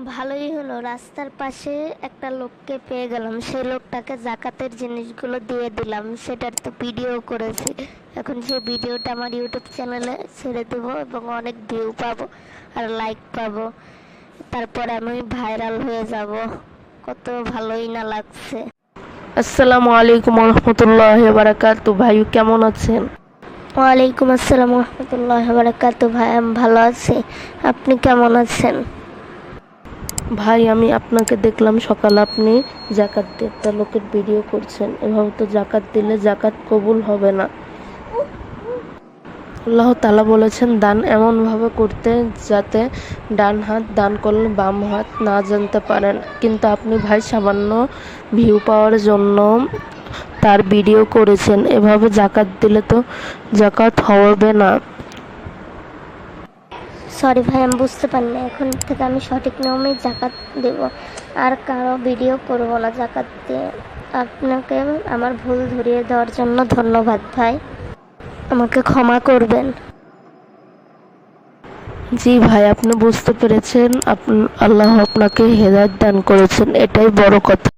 ভালোই হলো, রাস্তার পাশে একটা লোককে পেয়ে গেলাম। সেই লোকটাকে জাকাতের জিনিসগুলো দিয়ে দিলাম, সেটার তো ভিডিও করেছি। এখন সেই ভিডিওটা আমার ইউটিউব চ্যানেলে ছেড়ে দেবো এবং অনেক ভিউ পাবো আর লাইক পাবো। তারপর আমি ভাইরাল হয়ে যাব। কত ভালোই না লাগছে। আসসালামু আলাইকুম রহমতুল্লাহ বারাকাতু। ভাই কেমন আছেন? ওয়ালাইকুম আসসালাম রহমতুল্লাহ বারাকাতু। ভাই আমি ভালো আছি, আপনি কেমন আছেন? ভাই আমি আপনাকে দেখলাম সকালে আপনি জাকাত দিয়ে একটা লোকের ভিডিও করছেন। এভাবে তো জাকাত দিলে জাকাত কবুল হবে না। আল্লাহ তাআলা বলেছেন দান এমনভাবে করতে যাতে ডান হাত দান করলে বাম হাত না জানতে পারেন, কিন্তু আপনি ভাই সামান্য ভিউ পাওয়ার জন্য তার ভিডিও করেছেন। এভাবে জাকাত দিলে তো জাকাত হবে না। সরি ভাই, আমি বুঝতে পারিনি। এখন থেকে আমি সঠিক নিয়মেই জাকাত দেব, আর কারো ভিডিও করব না জাকাত দিয়ে। আপনাকে আমার ভুল ধরিয়ে দেওয়ার জন্য ধন্যবাদ ভাই, আমাকে ক্ষমা করবেন। জি ভাই, আপনি বুঝতে পেরেছেন। আল্লাহ আপনাকে হেদায়েত দান করেছেন, এটাই বড় কথা।